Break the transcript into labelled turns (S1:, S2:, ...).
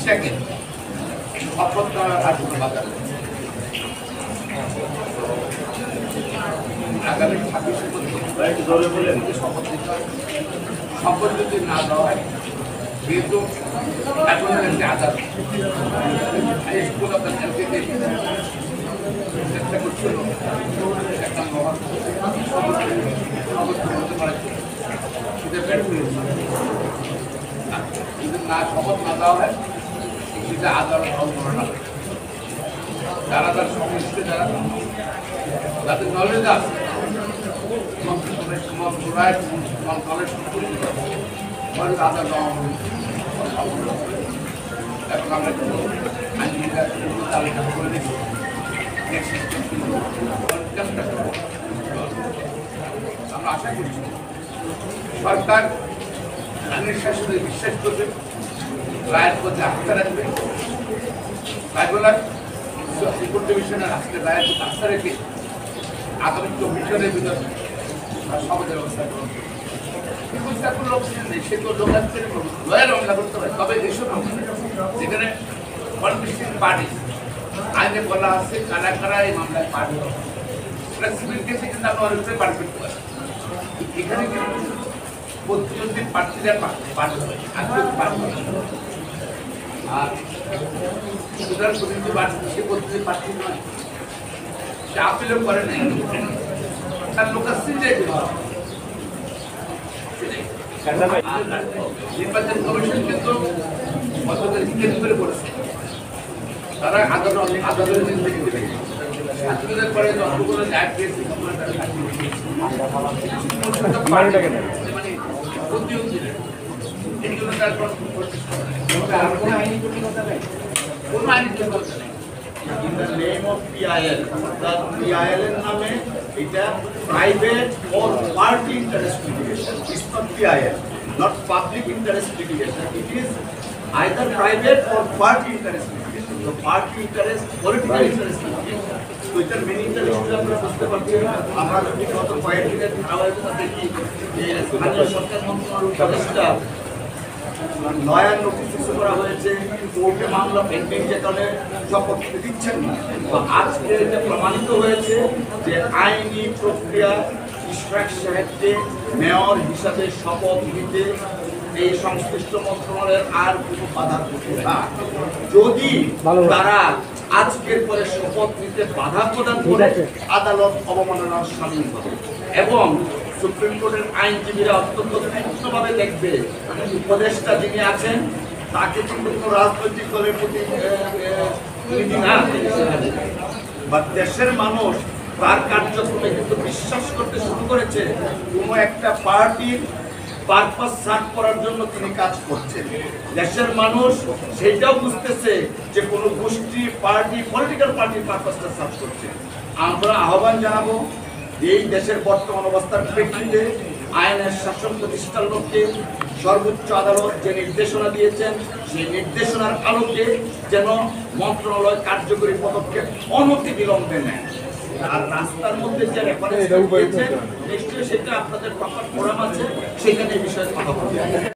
S1: Second অপত্র রাজনীতি বাজার আগামী 26 শপথ দিতে হয়। শপথ যদি না দেওয়া হয় যেহেতু এখন একটি আদালত চেষ্টা করছিল একটা হতে পারে যদি না শপথ না দেওয়া হয় সেটা আদালত অবমাননা হবে। যারা তার সংশ্লিষ্ট যারা যাদের নলেজ আছে মন্ত্রণালয় সম্পর্কিত আদালত এবং আমরা আইনজীবীরা তালিকা করে দিচ্ছি আমরা আশা করছি সরকার আইনের শাসনে বিশ্বাস করবে, রায়ের প্রতি আস্থা রাখবে। ট্রাইব্যুনাল রিপোর্ট ডিভিশনের আজকে রায়ের প্রতি আস্থা রেখে আগামী 24 ভিতরে সমাজের ব্যবস্থা করবে। লোক নেই সে তো লোক আসছে লয়ের মামলা করতে পারে, তবে এসব যেখানে কন্টেস্টিং পার্টি আইনে বলা আছে কারা কারা এই মামলায় পার্টি হবে, সেটা সিভিল কেসে কিন্তু আমরা অনেক পার্টি করতে পারি। এখানে কিন্তু প্রতিদ্বন্দ্বী প্রার্থীরা পার্টি হবে আর সুতরাং প্রতিনিধি প্রার্থী সে প্রতিনিধি প্রার্থী নয়, সে আপিলও করে নাই, তার লোক আসছে নির্বাচন কমিশন কিন্তু গতকাল জিজ্ঞেস করে বলেছে তারা আদালতের স্বাধীনতার পরে যতগুলো ন্যায় পেয়েছে মানে কোনো আইনি জটিলতা নেই, কোনো আইনি জটিলতা নেই।
S2: In the name of PIL, the PIL নামে এটা private or party interest litigation. It's not PIL, not public interest litigation. It is either private or party interest litigation. The party interest, political interest litigation. So এটার মিনিংটা লিখলে আমরা বুঝতে পারছি। আমরা যদি গত কয়েকদিনের ধারাবাহিকতা দেখি যে স্থানীয় সরকার মন্ত্রণালয়ের উপদেষ্টা নয়া নোটিশ ইস্যু করা হয়েছে, কোর্টে মামলা পেন্ডিং যে কারণে শপথ দিচ্ছেন না। তো আজকে এটা প্রমাণিত হয়েছে যে আইনি প্রক্রিয়া ইশরাক সাহেবকে মেয়র হিসাবে শপথ নিতে এই সংশ্লিষ্ট মন্ত্রণালয়ের আর কোনো বাধা করবে না। যদি তারা আজকের পরে শপথ নিতে বাধা প্রদান করে আদালত অবমাননার শামিল হবে এবং সুপ্রিম কোর্টের আইনজীবীরা অত্যন্ত তীক্ষ্ণভাবে দেখবে উপদেষ্টা যিনি আছেন তাকে কিন্তু কোনো রাজনৈতিক দলের প্রতি না বা দেশের মানুষ তার কার্যক্রমে কিন্তু বিশ্বাস করতে শুরু করেছে কোনো একটা পার্টির পারপাস সার্ভ করার জন্য তিনি কাজ করছেন। দেশের মানুষ সেটাও বুঝতেছে যে কোনো গোষ্ঠী পার্টি পলিটিক্যাল পার্টির পারপাসটা সার্ভ করছে। আমরা আহ্বান জানাবো এই দেশের বর্তমান অবস্থার প্রেক্ষিতে আইনের শাসন প্রতিষ্ঠার লক্ষ্যে সর্বোচ্চ আদালত যে নির্দেশনা দিয়েছেন সেই নির্দেশনার আলোকে যেন মন্ত্রণালয় কার্যকরী পদক্ষেপ অনতি বিলম্বে নেয়। আর রাস্তার মধ্যে যে রেফারেন্স দিয়েছেন নিশ্চয়ই সেটা আপনাদের প্রপার ফোরাম আছে, সেখানে এই বিষয়ে কথা বলতে